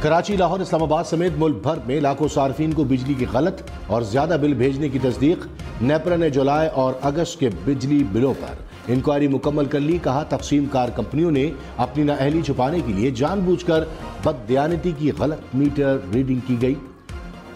कराची, लाहौर, इस्लामाबाद समेत मुल्क भर में लाखों सार्फिन को बिजली की गलत और ज्यादा बिल भेजने की तस्दीक। नेपरा ने जुलाई और अगस्त के बिजली बिलों पर इंक्वायरी मुकम्मल कर ली। कहा, तकसीम कार कंपनियों ने अपनी नाअहली छुपाने के लिए जानबूझकर बददियानती की गलत मीटर रीडिंग की गई।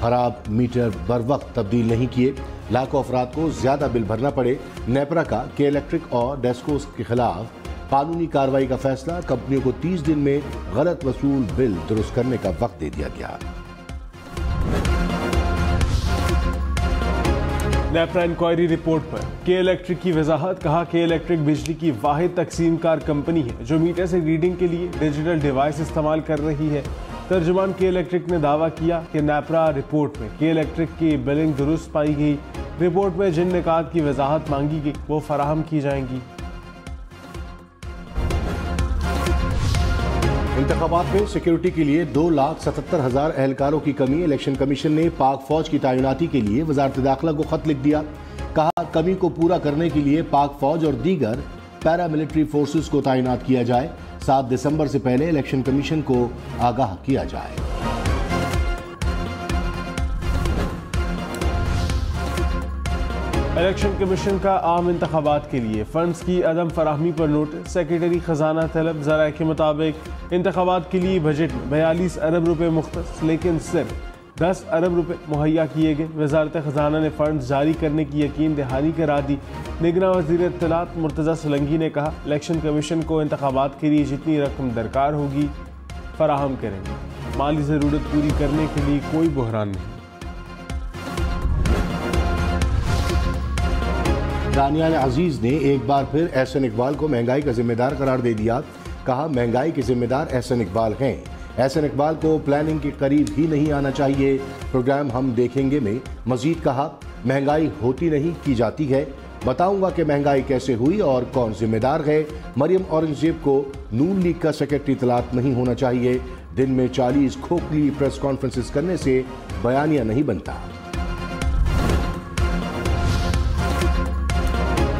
खराब मीटर बर वक्त तब्दील नहीं किए, लाखों अफराद को ज्यादा बिल भरना पड़े। नेपरा का के इलेक्ट्रिक और डेस्कोस के खिलाफ कानूनी कार्रवाई का फैसला। कंपनियों को 30 दिन में गलत वसूल बिल दुरुस्त करने का वक्त दे दिया गया। नेपरा इंक्वायरी रिपोर्ट पर के इलेक्ट्रिक की वजाहत। कहा, के इलेक्ट्रिक बिजली की वाहिद तकसीम कार कंपनी है जो मीटर से रीडिंग के लिए डिजिटल डिवाइस इस्तेमाल कर रही है। तर्जुमान के इलेक्ट्रिक ने दावा किया कि नेपरा रिपोर्ट में के इलेक्ट्रिक की बिलिंग दुरुस्त पाई गई। रिपोर्ट में जिन निकात की वजाहत मांगी गई वो फराहम की जाएंगी। इंतखाबात में सिक्योरिटी के लिए 2,77,000 एहलकारों की कमी। इलेक्शन कमीशन ने पाक फौज की तैनाती के लिए वजारत दाखिला को खत लिख दिया। कहा, कमी को पूरा करने के लिए पाक फौज और दीगर पैरामिलिट्री फोर्सेस को तैनात किया जाए। 7 दिसंबर से पहले इलेक्शन कमीशन को आगाह किया जाए। इलेक्शन कमीशन का आम इंतखाबात के लिए फंड्स की अदम फराहमी पर नोटिस। सेक्रेटरी खजाना तलब। ज़राए के मुताबिक इंतखाबात के लिए बजट में 42 अरब रुपए मुख्तस, लेकिन सिर्फ 10 अरब रुपए मुहैया किए गए। वजारत खजाना ने फंड जारी करने की यकीन दहानी करा दी। निगरां वज़ीर इत्तलात मुर्तज़ा सोलंकी ने कहा, इलेक्शन कमीशन को इंतखाबात के लिए जितनी रकम दरकार होगी फराहम करेंगे। माली ज़रूरत पूरी करने के लिए कोई बहरान नहीं। दानियाल अजीज ने एक बार फिर एहसन इकबाल को महंगाई का जिम्मेदार करार दे दिया। कहा, महंगाई के जिम्मेदार एहसन इकबाल हैं। एहसन इकबाल को प्लानिंग के करीब ही नहीं आना चाहिए। प्रोग्राम हम देखेंगे में मजीद कहा, महंगाई होती नहीं की जाती है। बताऊंगा कि महंगाई कैसे हुई और कौन जिम्मेदार है। मरियम औरंगजेब को नून लीग का सेक्रेटरी तलात नहीं होना चाहिए। दिन में 40 खोखली प्रेस कॉन्फ्रेंसेस करने से बयानिया नहीं बनता।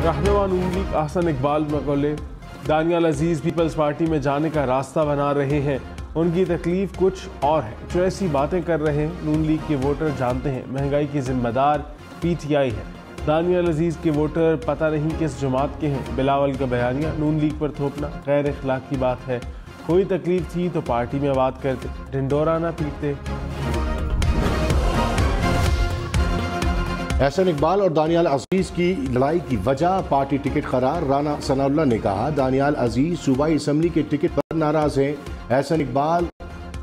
रहनुमा नून लीग अहसन इकबाल मकौले दानियाल अजीज पीपल्स पार्टी में जाने का रास्ता बना रहे हैं। उनकी तकलीफ कुछ और है जो ऐसी बातें कर रहे हैं। नून लीग के वोटर जानते हैं महंगाई की जिम्मेदार PTI है। दानियाल अजीज के वोटर पता नहीं किस जमात के हैं। बिलावल का बयानिया नून लीग पर थोपना गैर इखलाकी बात है। कोई तकलीफ थी तो पार्टी में बात करते, ढिंडोरा ना पीटते। एहसन इकबाल और दानियाल अजीज की लड़ाई की वजह पार्टी टिकट करार। राना सनाउल्लाह ने कहा, दानियाल अजीज सूबाई असम्बली के टिकट पर नाराज हैं। एहसन इकबाल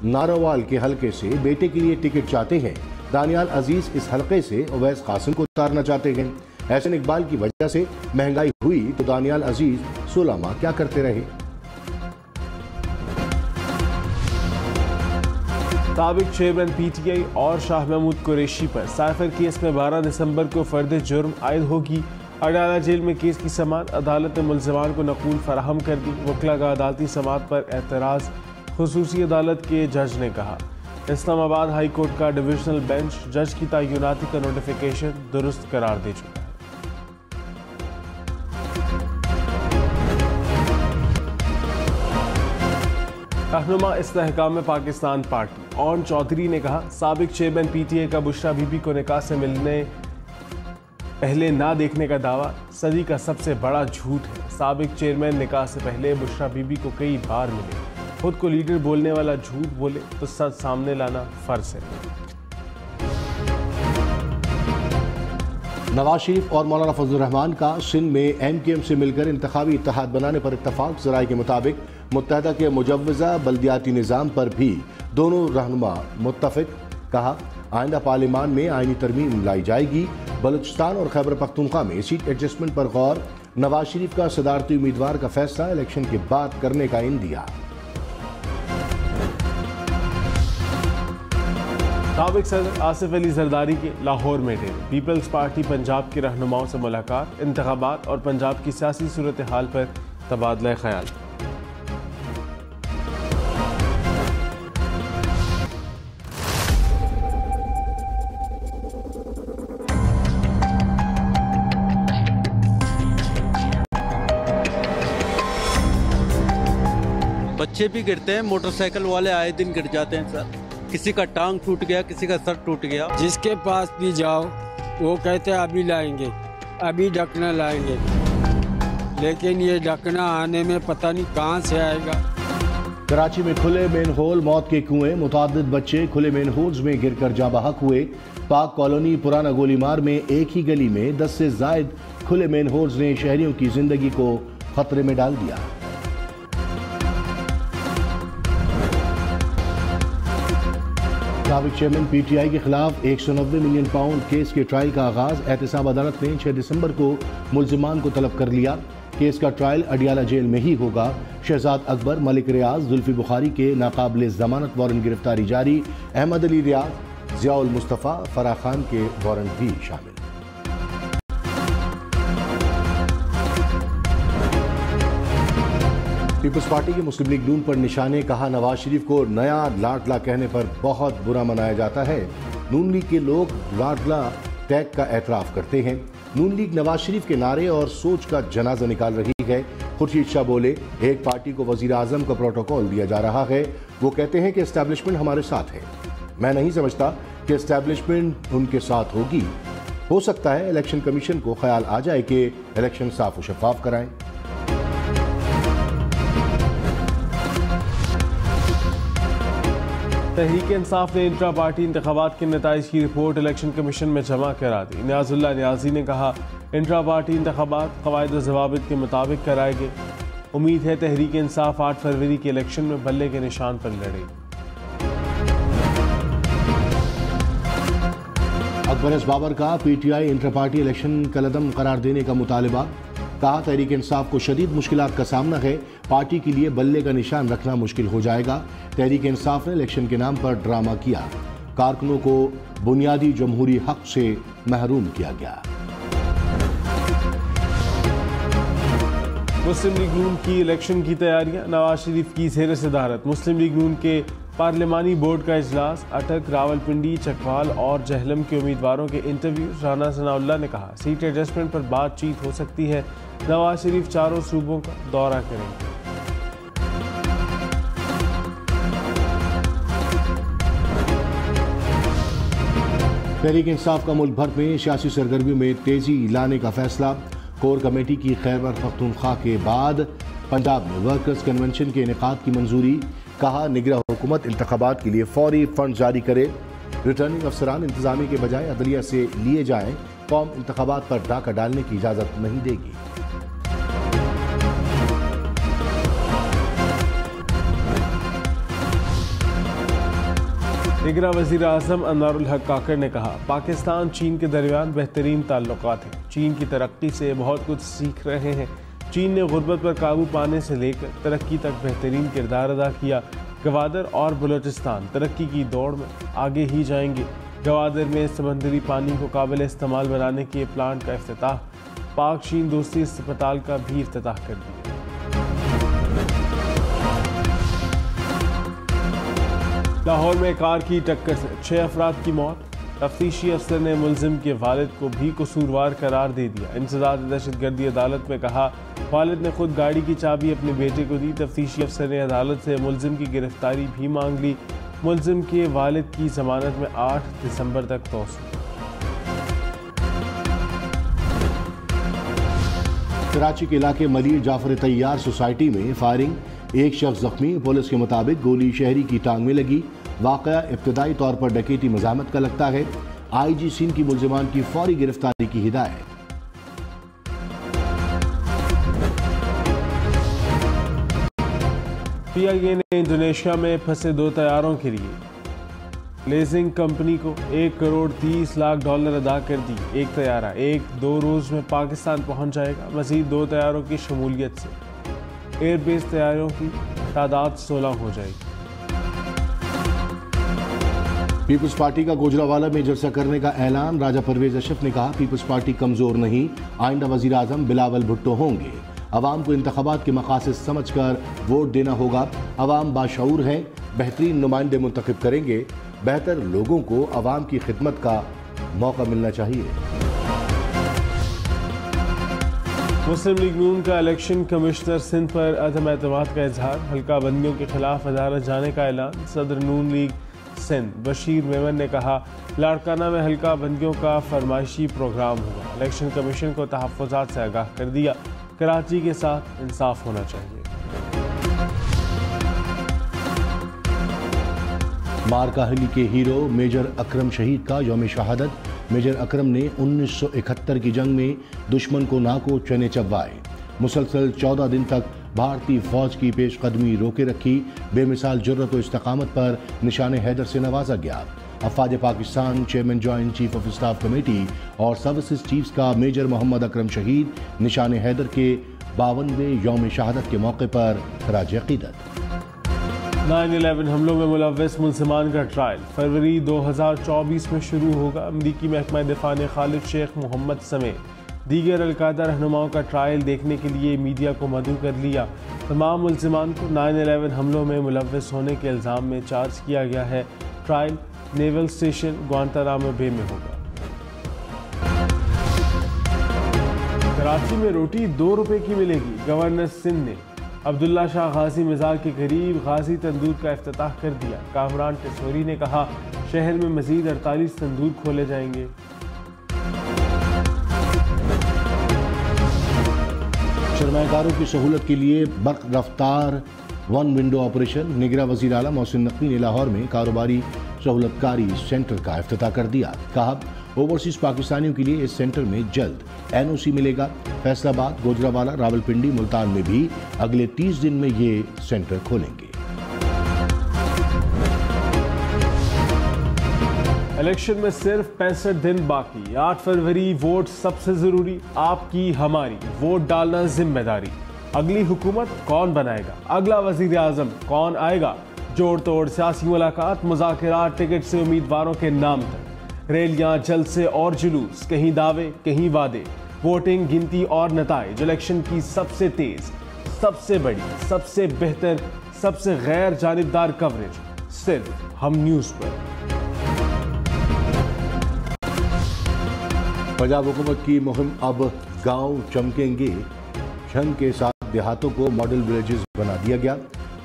नारोवाल के हलके से बेटे के लिए टिकट चाहते हैं। दानियाल अजीज इस हलके से उवैस कासिम को उतारना चाहते हैं। एहसन इकबाल की वजह से महंगाई हुई तो दानियाल अजीज 16 माह क्या करते रहे। साबिक चेयरमैन PTI और शाह महमूद कुरैशी पर साइफर केस में 12 दिसंबर को फर्द जुर्म आयद होगी। अडाला जेल में केस की समाअत अदालत ने मुल्ज़िमान को नकूल फराहम कर दी। वकला का अदालती समाअत पर एतराज़। खुसूसी अदालत के जज ने कहा, इस्लामाबाद हाई कोर्ट का डिविजनल बेंच जज की तयनाती का नोटिफिकेशन दुरुस्त करार दे चुका है। रहनुमा इस्तेहकाम पाकिस्तान पार्टी ओन चौधरी ने कहा, साबिक चेयरमैन PTI का बुशरा बीबी को निकाह से मिलने पहले ना देखने का दावा सदी का सबसे बड़ा झूठ है। साबिक चेयरमैन निकाह से पहले बुशरा बीबी को कई बार मिले। खुद को लीडर बोलने वाला झूठ बोले तो सच सामने लाना फर्ज है। नवाज शरीफ और मौलाना फजलुर रहमान का सिंध में MKM से मिलकर इंतखाबी इत्तेहाद बनाने पर इत्तफाक। ज़राए के मुताबिक मुत्तहदा के मुजव्वज़ा बल्दियाती निज़ाम पर भी दोनों रहनुमा मुत्तफ़िक। कहा, आइंदा पार्लियामान में आईनी तरमीम लाई जाएगी। बलूचिस्तान और खैबर पख्तूनख्वा में सीट एडजस्टमेंट पर गौर। नवाज शरीफ का सदारती उम्मीदवार का फैसला इलेक्शन के बाद करने का इंदिया। साबिक सदर आसिफ अली जरदारी के लाहौर में डेरे। पीपल्स पार्टी पंजाब के रहनुमाओं से मुलाकात। इंतखाबात और पंजाब की सियासी सूरत हाल पर तबादला ख्याल। बच्चे भी गिरते हैं, मोटरसाइकिल वाले आए दिन गिर जाते हैं सर। किसी का टांग टूट गया, किसी का सर टूट गया। जिसके पास भी जाओ वो कहते हैं अभी लाएंगे, अभी ढकना लाएंगे, लेकिन ये ढकना आने में पता नहीं कहाँ से आएगा। कराची में खुले मेन होल मौत के कुएं, मुतादिद बच्चे खुले मेन होल्स में गिरकर जाँ बहक हुए। पाक कॉलोनी पुराना गोलीमार में एक ही गली में 10 से जायद खुले मेन होल्स ने शहरियों की जिंदगी को खतरे में डाल दिया। साबिक चेयरमैन पीटीआई के खिलाफ 190 मिलियन पाउंड केस के ट्रायल का आगाज। एहतसाब अदालत ने 6 दिसंबर को मुल्जिमान को तलब कर लिया। केस का ट्रायल अडियाला जेल में ही होगा। शहजाद अकबर, मलिक रियाज, जुल्फी बुखारी के नाकाबिले जमानत वारंट गिरफ्तारी जारी। अहमद अली रियाज, जियाउल मुस्तफ़ा, फराह खान के वारंट भी शामिल। पीपल्स पार्टी की मुस्लिम लीग नून पर निशाने। कहा, नवाज शरीफ को नया लाडला कहने पर बहुत बुरा मनाया जाता है। नून लीग के लोग लाडला टैग का एतराफ करते हैं। नून लीग नवाज शरीफ के नारे और सोच का जनाजा निकाल रही है। खुर्शीद शाह बोले, एक पार्टी को वजीर आजम का प्रोटोकॉल दिया जा रहा है। वो कहते हैं कि एस्टैब्लिशमेंट हमारे साथ है। मैं नहीं समझता कि एस्टैब्लिशमेंट उनके साथ होगी। हो सकता है इलेक्शन कमीशन को ख्याल आ जाए कि इलेक्शन साफ और शफाफ कराएं। तहरीक इंसाफ ने इंट्रा पार्टी इंतखाबात के नताइज की रिपोर्ट इलेक्शन कमीशन में जमा करा दी। नियाजुल्लाह नियाजी ने कहा, इंट्रा पार्टी इंतखाबात क़वाइद व ज़वाबित के मुताबिक कराए गए। उम्मीद है तहरीक इंसाफ 8 फरवरी के इलेक्शन में बल्ले के निशान पर लड़ेगी। अकबर एस बाबर का पीटीआई इंटर पार्टी इलेक्शन कलदम करार देने का मुतालबा। कहा, तहरीक इंसाफ को शदीद मुश्किलात का सामना है। पार्टी के लिए बल्ले का निशान रखना मुश्किल हो जाएगा। तहरीक इंसाफ ने इलेक्शन के नाम पर ड्रामा किया। कारकुनों को बुनियादी जमहूरी हक से महरूम किया गया। मुस्लिम लीग नून की इलेक्शन की तैयारियां। नवाज शरीफ की ज़ेर सदारत मुस्लिम लीग नून के पार्लिमानी बोर्ड का इजलास। अटक, रावलपिंडी, चकवाल और जहलम के उम्मीदवारों के इंटरव्यू। राना सनाउल्लाह ने कहा, सीट एडजस्टमेंट पर बातचीत हो सकती है। नवाज शरीफ 4 सूबों का दौरा करेंगे। तहरीक इंसाफ का मुल्क भर में सियासी सरगर्मियों में तेजी लाने का फैसला। कोर कमेटी की खैबर पख्तूनख्वा के बाद पंजाब में वर्कर्स कन्वेंशन के इनेकाद की मंजूरी। कहा, निगरान हुकूमत इंतखाबात के लिए फौरी फंड जारी करे। रिटर्निंग अफसरान इंतजामिया के बजाय अदलिया से लिए जाएं। कौम इंतखाबात पर डाका डालने की इजाज़त नहीं देगी। निगरान वज़ीर आज़म अनवारुल हक काकड़ ने कहा, पाकिस्तान चीन के दरमियान बेहतरीन ताल्लुकात हैं। चीन की तरक्की से बहुत कुछ सीख रहे हैं। चीन ने गुर्बत पर काबू पाने से लेकर तरक्की तक बेहतरीन किरदार अदा किया। गवादर और बलूचिस्तान तरक्की की दौड़ में आगे ही जाएंगे। गवादर में समंदरी पानी को काबिल इस्तेमाल बनाने के प्लांट का इफ्तिताह। पाक चीन दोस्ती अस्पताल का भी इफ्तिताह कर दिया। लाहौर में कार की टक्कर से 6 अफराद की मौत। तफ्तीशी अफसर ने मुलजिम के वालिद को भी कसूरवार करार दे दिया। इंसदाद दहशतगर्दी अदालत में कहा, वालिद ने खुद गाड़ी की चाबी अपने बेटे को दी। तफ्तीशी अफसर ने अदालत से मुलजिम की गिरफ्तारी भी मांग ली। मुलजिम के वालिद की जमानत में 8 दिसंबर तक तौसीक। कराची के इलाके मलिर जाफर तैयार सोसाइटी में फायरिंग। एक शख्स जख्मी। पुलिस के मुताबिक गोली शहरी की टांग में लगी। वाकया इब्तदाई तौर पर डकैती मज़ामत का लगता है। आईजी सिंध की मुलजिमान की फौरी गिरफ्तारी की हिदायत। पीआईए ने इंडोनेशिया में फंसे 2 तैयारों के लिए लीजिंग कंपनी को $1 करोड़ 30 लाख अदा कर दी। एक तैयारा 1-2 रोज में पाकिस्तान पहुंच जाएगा। मजीद 2 तैयारों की शमूलियत से एयरबेस तैयारों की तादाद 16 हो जाएगी। पीपल्स पार्टी का गुजरावाला में जलसा करने का ऐलान। राजा परवेज अशरफ ने कहा, पीपल्स पार्टी कमजोर नहीं, आइंदा वजीर आजम बिलावल भुट्टो होंगे। अवाम को इंतखाबात के मकासद समझ कर वोट देना होगा। अवाम बाशऊर है, बेहतरीन नुमाइंदे मुंतखब करेंगे। बेहतर लोगों को अवाम की खिदमत का मौका मिलना चाहिए। मुस्लिम लीग नून का इलेक्शन कमिश्नर सिंध पर अदम एतमाद का इजहार, हल्का बंदियों के खिलाफ अदालत जाने का ऐलान। सदर नून लीग सिंध बशीर मेमन ने कहा, लाड़काना में हल्का बंदियों का फरमाइशी प्रोग्राम होगा। इलेक्शन कमीशन को तहफ़्फ़ुज़ात से आगाह कर दिया, कराची के साथ इंसाफ होना चाहिए। मारकाहली के हीरो मेजर अकरम शहीद का यौम शहादत। मेजर अकरम ने 1971 की जंग में दुश्मन को नाको चने चबवाए। मुसलसल 14 दिन तक भारतीय फौज की पेशकदमी रोके रखी। बेमिसाल जुर्रत और इस्तकामत पर निशान हैदर से नवाजा गया। अफवाज Pakistan chairman joint chief of staff committee और सर्विसेज चीफ्स का मेजर मोहम्मद अकरम शहीद निशान हैदर के 52वें यौम शहादत के मौके पर खराज अकीदत। 9/11 हमलों में मुलव्वस मुलजिमान का ट्रायल फरवरी 2024 में शुरू होगा। अमरीकी महकमा दिफा ने खालिद शेख मोहम्मद समेत दीगर अलकायदा रहनुमाओं का ट्रायल देखने के लिए मीडिया को मदऊ कर लिया। तमाम मुलजिमान को 9/11 हमलों में मुलव्वस होने के इल्ज़ाम में चार्ज किया गया है। ट्रायल नेवल स्टेशन ग्वांटानामो बे में होगा। कराची में रोटी 2 रुपए की मिलेगी। गवर्नर सिंध ने अब्दुल्ला शाह गाजी मिज़ार के करीब गाजी तंदूर का इफ्तिताह कर दिया। कामरान टेसोरी ने कहा, शहर में मजीद 48 तंदूर खोले जाएंगे। सरमायाकारों की सहूलत के लिए बर्क रफ्तार 1 विंडो ऑपरेशन। निगरां वज़ीर आला मोहसिन नकवी ने लाहौर में कारोबारी सहूलतकारी सेंटर का इफ्तिताह कर दिया। कहा, ओवरसीज पाकिस्तानियों के लिए इस सेंटर में जल्द NOC मिलेगा। फैसलाबाद, गुजरावाला, रावलपिंडी, मुल्तान में भी अगले 30 दिन में ये सेंटर खोलेंगे। इलेक्शन में सिर्फ 65 दिन बाकी। 8 फरवरी वोट सबसे जरूरी, आपकी हमारी वोट डालना जिम्मेदारी। अगली हुकूमत कौन बनाएगा, अगला वजीर आजम कौन आएगा, जोड़ तोड़ सियासी मुलाकात, मुज़ाकरात, टिकट से उम्मीदवारों के नाम तक, रैलियां, जलसे और जुलूस, कहीं दावे कहीं वादे, वोटिंग, गिनती और नताइज। इलेक्शन की सबसे तेज, सबसे बड़ी, सबसे बेहतर, सबसे गैर जानिबदार कवरेज सिर्फ हम न्यूज़ पर। पंजाब हुकूमत की मुहिम अब गांव चमकेंगे। छंग के साथ देहातों को मॉडल विलेजेस बना दिया गया।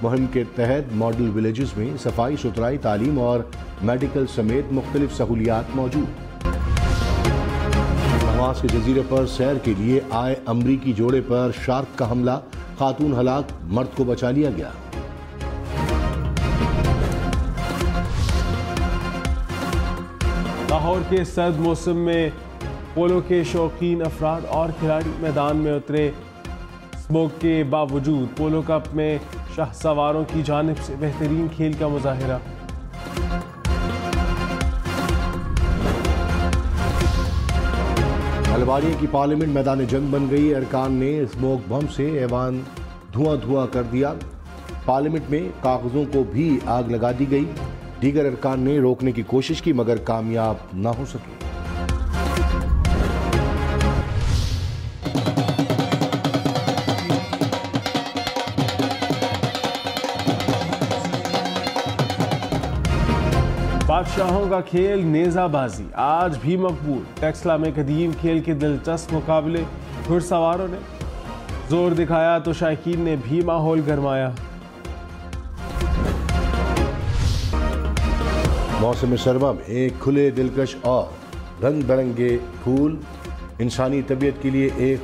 मुहिम के तहत मॉडल विलेजेस में सफाई सुथराई, तालीम और मेडिकल समेत मुख्तलिफ सहूलियात मौजूद। हमास के जजीरे पर सैर के लिए आए अमरीकी जोड़े पर शार्क का हमला, खातून हलाक, मर्द को बचा लिया गया। लाहौर के सर्द मौसम में पोलो के शौकीन अफराद और खिलाड़ी मैदान में उतरे। स्मोक के बावजूद पोलो कप में शाहसवारों की जानिब से बेहतरीन खेल का मुजाहिरा। हल्द्वानी की पार्लियामेंट मैदान जंग बन गई। अरकान ने स्मोक बम से ऐवान धुआं कर दिया। पार्लियामेंट में कागजों को भी आग लगा दी गई। दीगर अरकान ने रोकने की कोशिश की मगर कामयाब न हो सके। बादशाहों का खेल नेज़ाबाजी आज भी मकबूल। टेक्सला में कदीम खेल के दिलचस्प मुकाबले, घुड़सवारों ने जोर दिखाया तो शायकीन ने भी माहौल गरमाया। मौसम सरमा में खुले, दिलकश और रंग बिरंगे फूल इंसानी तबीयत के लिए एक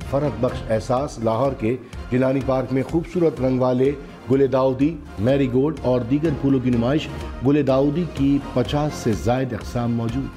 फरहत बख्श एहसास। लाहौर के जिलानी पार्क में खूबसूरत रंग वाले गुले दाऊदी, मैरीगोल्ड और दीगर फूलों की नुमाइश। गुले दाऊदी की 50 से ज़ायद अक़साम मौजूद।